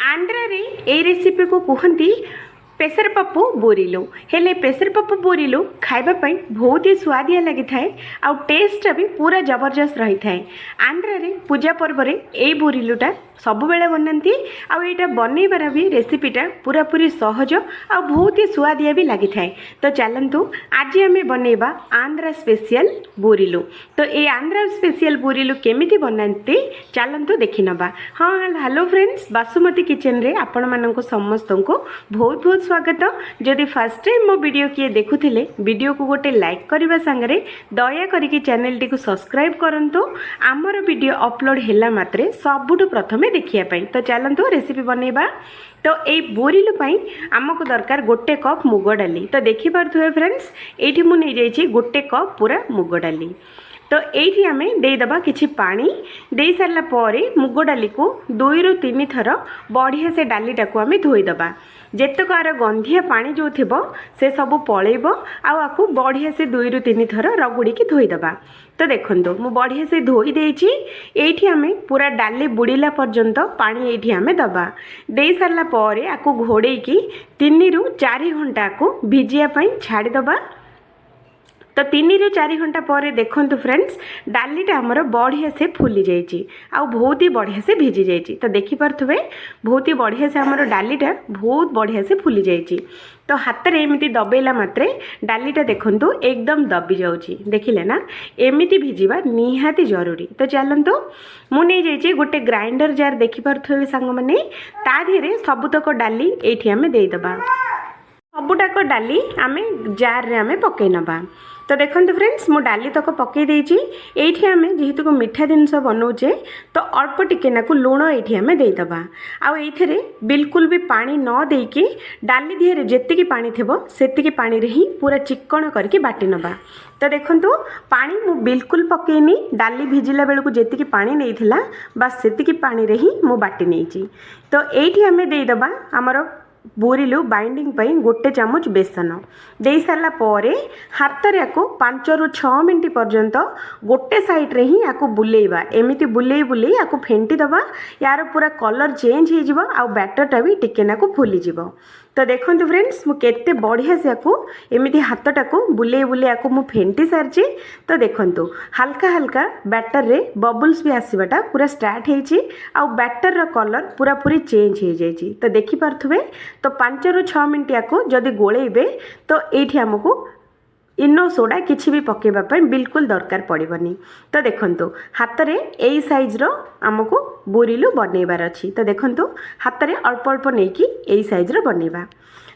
आंध्र रे ए रेसिपी को कहती पेसर पप्पू बोरिलु हेले पेसर पप्पू बोरिलु खाइबापी बहुत ही स्वादिया लगी थाए आउ टेस्ट भी पूरा जबरदस्त रही थाए। आंध्र रे पूजा पर्व रे ए बोरिलुटा सब बेले बनाती आउ एटा बनैबार भी रेसिपीटा पूरा पूरी सहज आ बहुत ही स्वादिया भी लगी थाए। तो चलतु आज आम बनैबा आंध्र स्पेशल बोरिलु। तो ये आंध्र स्पेशल बोरिलु केमिति बनाती चलतु देखि नबा। हाँ हेलो फ्रेंड्स, बासुमती किचन रे आपण माननको समस्त को बहुत बहुत स्वागत। जदि फर्स्ट टाइम मो वीडियो किए देखुथिले वीडियो को गोटे लाइक करबा संगरे दया करिके चैनल टी को सब्सक्राइब करंतु। आमर वीडियो अपलोड हैला मात्रे सबुठु प्रथमे देखिया पई। तो चलंतु रेसिपी बनैबा। तो ये बोरिलु पाई आमको दरकार गोटे कप मुग डाली। तो देखि पारथुए फ्रेंड्स, एठी मु नै जाइछि गोटे कप पूरा मुग डाली। तो ये आम देदबा किछि पानी दे सारा पर मुग डाली को 2 ରୁ 3 थर बढ़िया से डालीटा को आम धोईदबा। जेतक आर गंधिया पानी जो थी से सब पलैब आपको बढ़िया से 2 ରୁ 3 थर रगुड़ी की धोईदबा। तो देखो मु बढ़िया से धोई देछि। एठी आम पूरा डाली बुड़ीला पर्यंत पानी एठी आम दबा। दे सारा पर आपको घोड़े की 3 ରୁ 4 घंटा को भिजिया छाड़ीदबा। तो 3 ରୁ 4 घंटा पर देखंतु फ्रेंड्स, डालीटा आमर बढ़िया से फुली जाइए आ बहुत ही बढ़िया से भिजी जाइए। तो देखि पारथुबे बहुत ही बढ़िया से आमर डालीटा बहुत बढ़िया से फुली जाइए। तो हाथ में एमती दबेला मात्रे डालीटा देखंतु एकदम दबी जाउची। देखिले ना, एमती भिजिबा निहाती जरूरी। तो चलंतु मु नै जाइए गोटे ग्राइंडर जार देखि पारथुबे सांग माने, ता धीरे सबुतक डाली एठी आमे देई दबा। सबुटाक डाली आम जार रे आम पकई नबा। तो देखते फ्रेंड्स, मु डाली तक पकई देछि। एठी आम जेहेतु को मीठा जिनस बनाऊे तो अल्प टिके नाकु लुण एठी आम देदबा। आउ एथिरे बिल्कुल भी पानी न देकी डाली दिहरे जेतिकी पानी थिबो सेतिकी पानी रे ही पूरा चिक्कण करके बाटी नबा। तो देखंतु पानी मु बिल्कुल पकेनी, डाली भिजिला बेलू जेतिकी पानी नैथिला बस सेतिकी पानी रे ही मु बाटी नैछि। तो एठी आम देदबा हमर बोरिलु बाइंडिंग पई गोटे चामच बेसन दे सारा पर हाथ रे को 5 ରୁ 6 मिनट पर्यंत गोटे साइड रे ही आको बुलेइबा। एमिति बुलेई बुलेई आको फेंटी दबा। यार पूरा कलर चेंज हो जिवो आ बैटरटा भी टिके ना को फुली जिवो। तो देखंतु फ्रेंड्स, मु केते बढ़िया से आको एमिति हाथटा को बुलेई बुलेई आको मु फेंटी सारची। तो देखंतु हल्का हल्का बैटर रे बबल्स भी आसीबाटा पूरा स्टार्ट हेची आ बैटर रो कलर पूरा पूरी चेंज हो जाइए। तो देखि पारथुबे। तो 5 ରୁ 6 मिनट याको जदि गोलेइबे तो एठी हमको इनो सोडा किछि भी पकेबा पय बिल्कुल दरकार पड़िबनी। तो देखंतु हाथ रे एई साइज रो हमको बोरिलु बनैबार अछि। तो देखंतु हाथ रे अल्प अल्प नेकी एई साइज रो बनैबा।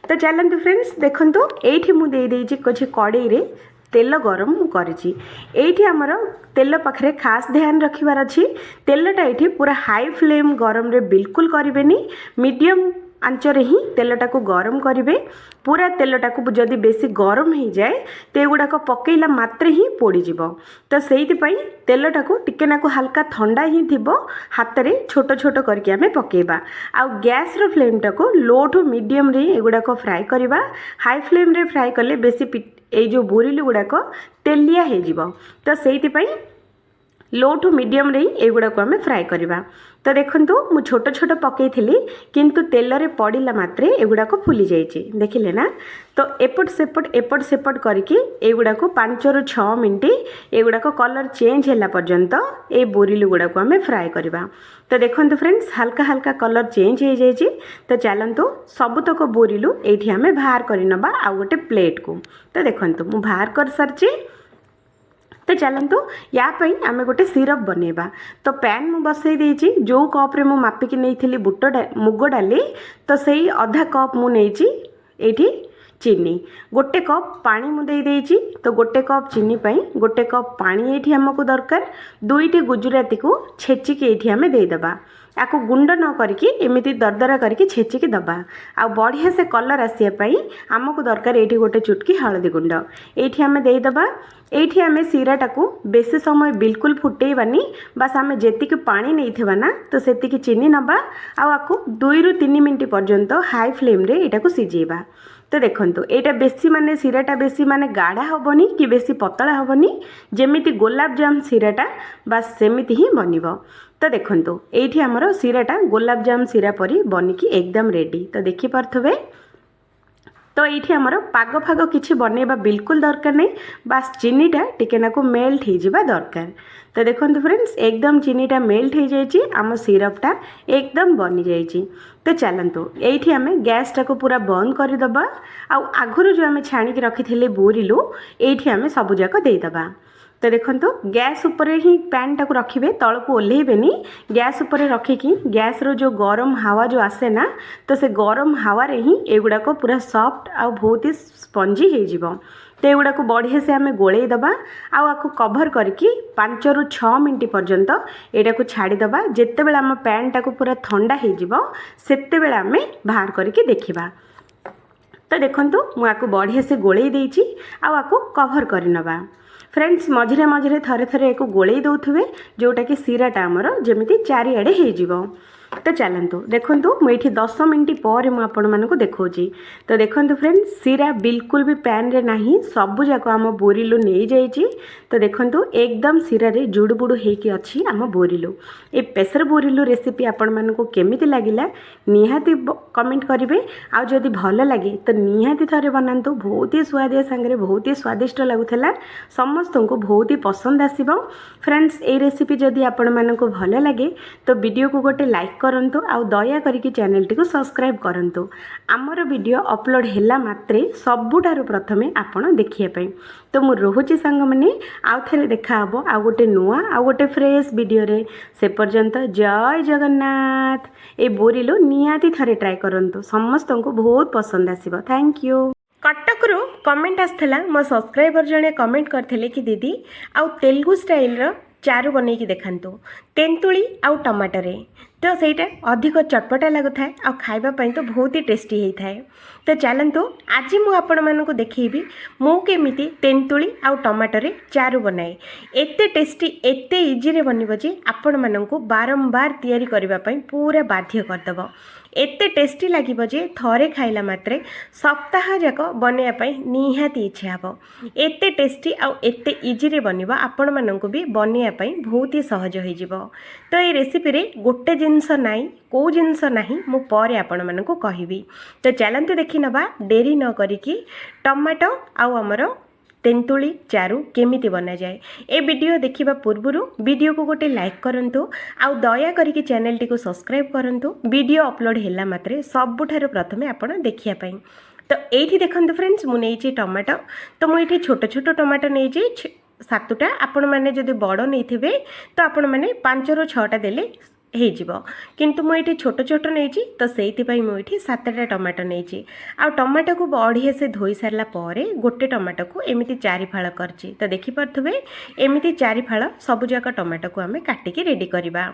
तो चलंतु फ्रेंड्स, देखंतु एठी मु देई देछि कुछ कड़ाई रे तेल गरम करिछि। एठी हमर तेल पाखरे खास ध्यान रखिबार अछि। तेलटा एठी पूरा हाई फ्लेम गरम रे बिल्कुल करिवेनी, मीडियम आंचरे ही तेलटा को गरम करेंगे। पूरा तेलटा को जदि बेसी गरम हो जाए तो एगुड़ाक पकईला मात्रे ही पोड़ीज। तो से तेलटा को टिके नाकु हल्का ठंडा ही थी हाथ में छोट छोट करके आम पकेबा। आ गैस रो फ्लेमटा को लो टू मीडियम रे एगुड़ाक फ्राए करवा। हाई फ्लेम रे फ्राए कले बेसी ए जो बोरिलु गुड़ाक तेलिया हो जिवो। तो से लो टू मीडियम रे एगुड़ा को आम फ्राए करवा। तो देखंतु मु छोट छोट पकई थी किंतु तेल रे पड़िला मात्रे एगुड़ा को फुली जाइए। देखिले ना। तो एपट सेपट करके एगुड़ा को 5 ରୁ 6 मिनट एगुड़ा को कलर चेंज हैला पर्यंत ए बोरिलु गुड़ा को आम फ्राए करवा। तो देखंतु फ्रेंड्स, हल्का हल्का कलर चेंज हो जाइए। तो चलंतु सबुतक बोरिलु एठी आम बाहर करि नबा आ गोटे प्लेट को। तो देखंतु मु बाहर कर सारची। तो चलतु या आम गोटे सिरप बनैबा। तो पैन मु बसई देछि। जो कप रे मु मापिकी नहीं मुग डाली तो सही आधा कप मु नैछि एठी चीनी। गोटे कप पानी मु दे देछि। तो गोटे कप चीनी पाई गोटे कप पानी एठी हमको दरकार। 2टी गुजराती को छेचिकी एठी आमे दे दबा। आपको गुंड न करके एमिति दरदरा करके छेचिकी दबा। आ बढ़िया से कलर आसिया पाई हमको दरकार एठी गोटे चुटकी हळदी गुंड एठी आमे दे दबा। एठी आमे सीराटा को बेसी समय बिल्कुल फुटेबानी, बस आमे जेतिकी पानी नैथिबा ना तो सेतिकी चीनी नबा। आ आपको 2 ରୁ 3 मिनट पर्यंत हाई फ्लेम रे एटा को सिजेबा। तो तो देखंतु एटा बेसी माने सिराटा बेसी माने गाढ़ा हेनी कि बेसी पतला हेनी जमीती गुलाब जाम सिराटा बास सेमिति ही बनिबो। तो देखंतु एठी हमर सिराटा गुलाब जाम सिरा परी बनिकी एकदम रेडी। तो देखि पारथबे तो ये आमर पाग फाग किसी बनैबा बिल्कुल दरकार नहीं, बास चीनीटा टिकेनाकु मेल्ट हो जावा दरकार। तो देखो फ्रेंड्स एकदम चीनीटा मेल्ट हो जाइए, आम सिरपटा एकदम बनी जाइए। तो चलतु ये आम गैस टाक पूरा बंद करदे आगुरी जो आम छाणिकी रखी बोरिलु ये आम सबुजाक देदेबा। तो देखो गैस उपर ही पैन टाक रखिए, तल को ओल्हेबेनी, गैस उपर रखिकी गैस रो जो गरम हावा जो आसे ना, तो से गरम हावा रे ही एगुड़ाक पूरा सॉफ्ट आ बहुत ही स्पंजी हो जिवो। तो एगुड़ा को बढ़िया से आम गोलई दबा आपको कभर करके 5 ରୁ 6 मिनट पर्यंत एटा को छाड़ीदबा। जिते बेला आम पैन टाक पूरा ठंडा हो जिवो सेते बेला आम बाहर करके देखिबा। तो देखंतु मु आको बढ़िया से गोलई देइची आपको कभर करनबा। फ्रेंड्स मझिरे मझिरे थरे थरे एक गोलई दौथुवे जोटा कि सिराटा आमर जमिति चारिआडे हो जिवो। तो चलतु देखु मुझे 10 मिनट पर मुझे देखी। तो देखो फ्रेंड्स सिरा बिल्कुल भी पैन रे नहीं, सबुजाक आम बोरिलु नहीं जाइए। तो देखो एकदम सिरा रे जुड़बुड़ होकी अच्छी आम बोरिलु। ए प्रेसर बोरिलु रेसिपी आपण मानक केमिति लागिला निहाती कमेंट करेंगे। आउ जदि भल लगे तो निहाती थरे बनातु, बहुत ही स्वादिया सांगे बहुत ही स्वादिष्ट लगुला, समस्त को बहुत ही पसंद आसिबो। फ्रेंड्स ए रेसिपी जदि आपण मानक भल लगे तो वीडियो को गोटे लाइक करंतु आउ दया करिके चैनल टी को सब्सक्राइब करंतु। आमर वीडियो अपलोड हैला मात्रे सबुठारु प्रथमे आपण देखिए पई। तो मु रोहुची संग माने आउ थरे देखा हबो आउ गोटे नुआ आउ गोटे फ्रेश वीडियो रे। से पर्यंत जय जगन्नाथ। ए बोरिलो नियाती थरे ट्राई करंतु, समस्त को बहुत पसंद आसीबो। Thank you. कटक रो कमेंट आसला, मो सब्सक्राइबर जने कमेंट करथिले कि दीदी आउ तेलुगु स्टाइल रो चारू बनै कि देखांतु तेंतुली आउ टमाटर। तो सहीटा अधिक चटपटा लगुए आ खाइबा पई तो बहुत ही टेस्टी होता है। तो चलतु आज मु आपण मानक देखैबी मु केमिति तेंतुली आउ टमाटर चारू बनाए। एते टेस्टी एते इजी रे बनिबो जे आपण मानक बारंबार तैयारी करबा पई पूरा बाध्य करदबो। एते टेस्टी लगे जे थरे खाइला मात्रे सप्ताह जाक बनैया पई निहाती इच्छा हबो। एते टेस्टी आउ एते इजी रे बनिबा आपण मानक भी बनैया पई बहुत ही सहज हो जिवो। तो ये रेसिपी रे गोटे जिनस नाई को जिनस नाही मु परे आपण मानक कहिबी। तो चलंतु देखि नबा डेरी न करिकी टमाटो आउ हमर तेंतुली चारू केमिति बना जाए। ए वीडियो देखिबा पूर्वरु वीडियो को गोटे लाइक करंतु आउ दया करिके चैनल टी को सब्सक्राइब करंतु। वीडियो अपलोड हैला मात्रे सबुठारु प्रथमे आपण देखिया पई। तो एठी देखंतु फ्रेंड्स मु नेइची टमाटो। तो मु एठी छोट छोट टमाटो नेइची 7टा। आपण माने जदि बड़ नेइथिबे तो आपण माने 5 ରୁ 6टा देले हो। किंतु मुझे छोट छोट नहीं तो से मुझे 7टा टमाटो नहीं। आ टमाटो को बढ़िया से धोई सारा पर गोटे टमाटो को एमती 4 फाड़ कर। तो देखिपे एमती 4 फाड़ सबुजाक टमाटो को आम काटिकी रेडी करवा।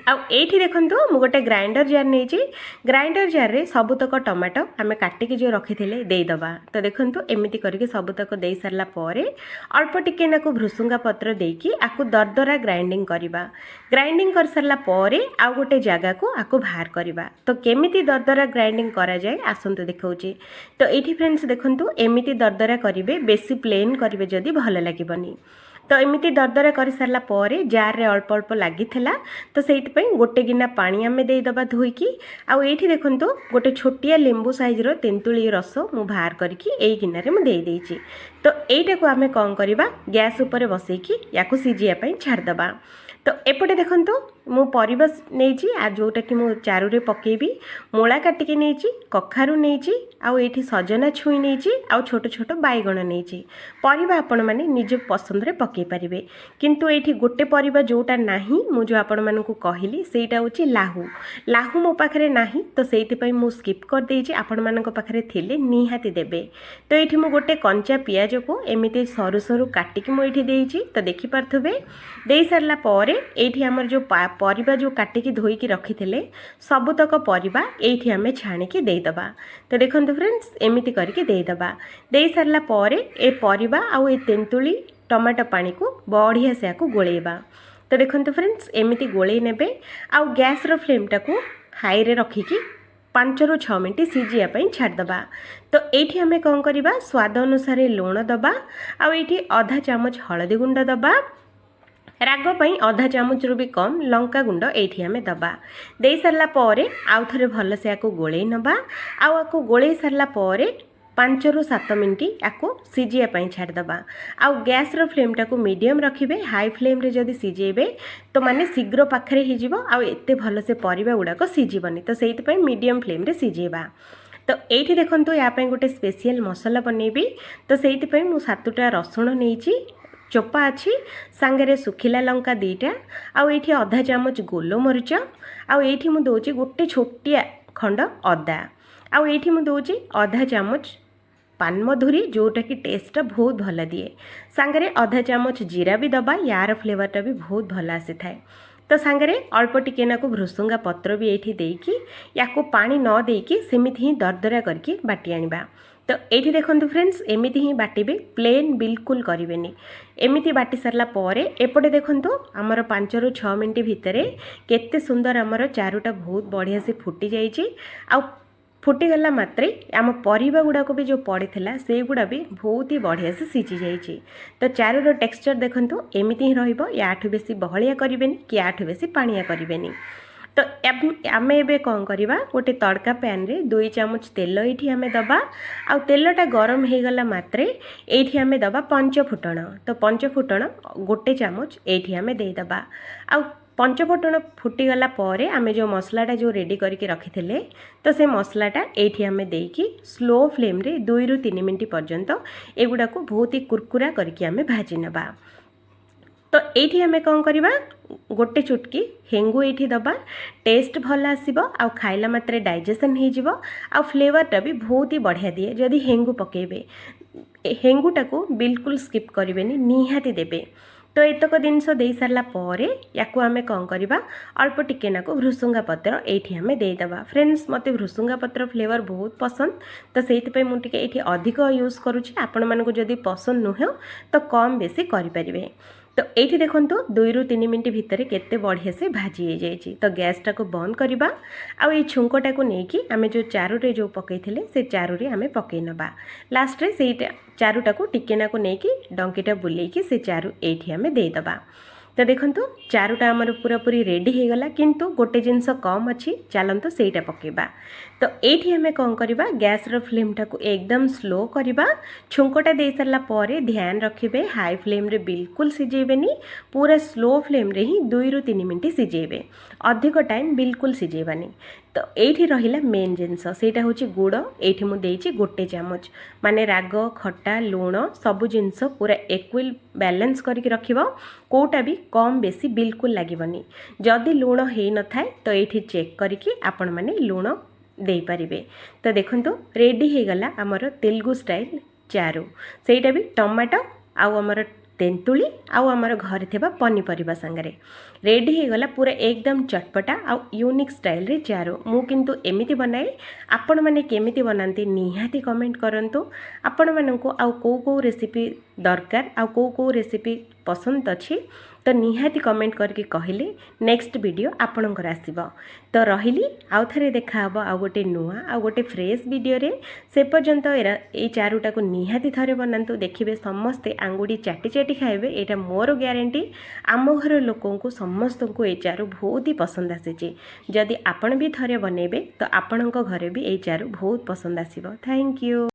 आठी देखु मु गोटे ग्राइंडर जार नहीं। ग्राइंडर जार रे सबुतक टमाटो आम काटिकी जो रखी थे देदेबा। तो देखु एमती करके सबुतक दे सारा पर अल्प टिके नाकु भृसुंगा पत्र देकी आकु दरदरा ग्राइंडिंग करवा। ग्राइंडिंग कर सारा पर आउ गोटे जगह को आकु बाहर करवा। तो केमिति दरदरा ग्राइंडिंग करा जाए आसंतु देखौची। तो ये फ्रेंड्स देखु एमती दरदरा करेंगे, बेसी प्लेन करेंगे जदि भल लगे। तो एमती दरदरा कर सारा पर जार रे अल्प अल्प लगी तो से गोटे गिना पानी आम देदेबा धोईकी। आउ ये देखु गोटे छोटिया लेंबू साइज्र तेंतुली रस मु बाहर करके गिनारे मुझे देदेची। तो यहीटा को आम कौन करवा गैस उपर बसैकी या सीझापी छाड़दबा। तो एपटे देखु मु परिबा नहीं आ जोटा कि मु चारू रे पकेबी। मूला काटिकी नहीं, कखारू नहीं, आउ एठी सजना छुई नहीं, आउ छोट छोट बैगण नहीं। परिबा आपण माने निज पसंद रे पके पारिबे। किंतु एठी गोटे परिबा जोटा नाही मु जो आपण मानकु कहली सेटा होची लाहू। लाहू मो पाखरे नाही तो सेति पई मु स्किप कर देइची। आपण मानक पाखरे थिले निहाती देबे। तो एठी मु गोटे कंचा पियाज को एमिति सरू सरू काटिकी मु एठी देइची। तो देखि पारथबे देई सारला पर एठी हमर जो परिबा जो काटिकी धोईकी रखी थे सबुतक परिबा एठी आमे छाणिकी देदेबा। तो देखंतु फ्रेंड्स एमिति करके देदेबा। दे सारला पर ए परिबा आउ ए तेंतुली टमाटो पानी को बढ़िया से आकु गोलेबा। तो देखंतु फ्रेंड्स एमिति गोले नेबे। आउ गैस रो फ्लेम टाकू हाई रे रखिकी 5 ରୁ 6 मिनिट सिझिया छाड़दबा। तो ये आम कौन करवा स्वाद अनुसार लुण दबा आठी आधा चामच हलदी गुंड दबा राग पई आधा चामच रु भी कम लंका गुंड ये आम दबा दे सारा पर आउ थे भलसे आपको गोले नबा आपको गोले सारा पर 5 ରୁ 7 मिनिट आपको सिझिया छाड़दबा। आउ गैस रो फ्लेम टाको मीडियम रखिबे हाई फ्लेम रे जदी सिझेबे तो माने शीघ्र पाखरे ही जीवो आउ एते भलसे परिबा गुडाको सिझिबनी तो सेहित पई मीडियम फ्लेम रे सिझेबा। तो ये देखो या गोटे स्पेशल मसला बनैबी तो से मु 7टा रसुण नहीं चोपा अच्छी सांगरे सुखिला लंका 2टा आउ ये आधा चामच गोलमरीच आउ ये मु दौची गोटे छोटिया खंड अदा आउ ये मु दौची आधा चामच पानमधुरी जोटा कि टेस्टा बहुत भल दिए सांगरे आधा चामच जीरा भी दबा यार फ्लेवरटा भी बहुत भल आसी थाए। तो सांगरे अल्प टिके नाकु भृसुंगा पत्र भी ये देकी याको पानी न देकी सेमिति ही दरदरा करके बाटी आनिबा। तो ये देखो फ्रेंड्स एमिति ही बाटिबे प्लेन बिल्कुल करेनि एमिति बाटी सारा पर एपटे देखो आमर 5 ରୁ 6 मिनिट भितर केते सुंदर आमर चारुटा बहुत बढ़िया से फुटी जाइए आ फुटीगला मात्रे आम परिबा गुड़ाक भी जो पड़ी से गुड़ा भी बहुत ही बढ़िया से सिझी जाइए। तो चारूर टेक्सचर देखो एमती ही रहिबो याठू बेसी बहलिया करेनि कि याठू बेसी पानिया करेनि। तो आम ए कौन करवा गोटे तड़का पैन रे 2 चामच तेल ये आम दबा आ तेलटा गरम हो गला मात्रे ये आम दबा 5 फुटण। तो 5 फुटण गोटे चामच ये आम देदबा आ 5 फुटण फुटीगला पर आम जो मसलाटा जो रेडी करके रखी थे तो से मसलाटा ये आम देकी स्लो फ्लेम रे 2 ରୁ 3 मिनिट पर्यंत एगुड़ा को बहुत ही कुरकुरा करके आम भाजी नबा। तो ये आम कौन करवा गोटे चुटकी हेंगु ये दबा टेस्ट भल आसब आ खाइला मात्रे डाइजेशन हो आ फ्लेवरटा भी बहुत ही बढ़िया दिए जदि हेंगु पकेबे हेंगुटा को बिल्कुल स्किप करेनि निहाती देबे। तो एतक जिनस दे सारा पर या आम कौन करवा अल्प टिके नाकु भृसुंगा पत्र ये आम देदबा। फ्रेंड्स मते भृसुंगा पत्र फ्लेवर बहुत पसंद तो से मुझे ये अधिक यूज करुँची आपण मानक जदि पसंद नुह तो कम बेसी करें। तो ये देखो 2 ରୁ 3 मिनिट भितर केते बढ़िया से भाजी हो जाइए। तो गैसटा को बंद करवा आ ये छुंकटा को लेकिन आम जो चारुरे जो पकई से चारुरे आम पकई नबा लास्ट रे से चारुटा को टिकेना को लेकिन डंकीटा बुलेकी से चारु ये आम देदबा। तो देखो चारुटा आमर पूरा पूरी रेडी हो गला किंतु गोटे जिनस कम अच्छी चलते सेटा पकेबा। तो ये आम कौन करवा गैस रो फ्लेम टाको एकदम स्लो करवा छुंकटा दे सारा पर ध्यान रखिए हाई फ्लेम रे बिल्कुल सिझेबेनी पूरा स्लो फ्लेम रे ही 2 ରୁ 3 मिनिट सिझेबे अधिक टाइम बिल्कुल सिझेबानी। तो ये रहिला मेन जिनस सेटा होची गुड़ ये मुझे गोटे चामच माने राग खट्टा लुण सबु जिनस पूरा इक्वल बैलेंस करके रखिबो कोटा भी कम बेसी बिल्कुल लागबनी। जदि लुण हे न थाए तो ये चेक करके आपण माने लुण दे पारिबे। तो देखंतु रेडी हो गला आमर तेलुगु स्टाइल चारू सेटा भी टमाटो आउ आमर तेंतुली आउ आमर घर थिबा पनीपरिबा संगरे रेडी हो गला पूरा एकदम चटपटा आउ यूनिक स्टाइल रे चारू। मु किंतु एमिति बनाए आपण माने केमिति बनांती निहाती कमेंट करंतु आपण मानकु आउ को रेसिपी दरकार आउ को रेसिपी पसंद अछि तो निहाती कमेंट करके कहले नेक्स्ट वीडियो आपणकर आसीबो। तो रहिली आउ थरे देखा हबो आउ गोटे नुआ आउ गोटे फ्रेश वीडियो रे से पर्यंत ए चारुटा को निहाती थरे बनांतु देखिबे समस्ते आंगुड़ी चाटी चाटी खाइबे एटा मोर ग्यारंटी। आम घर लोकों को समस्त को ए चारू बहुत ही पसंद आसीची जदि आपण भी थरे बनेबे तो आपणक घरे भी ए चारू बहुत पसंद आसीबो। Thank you.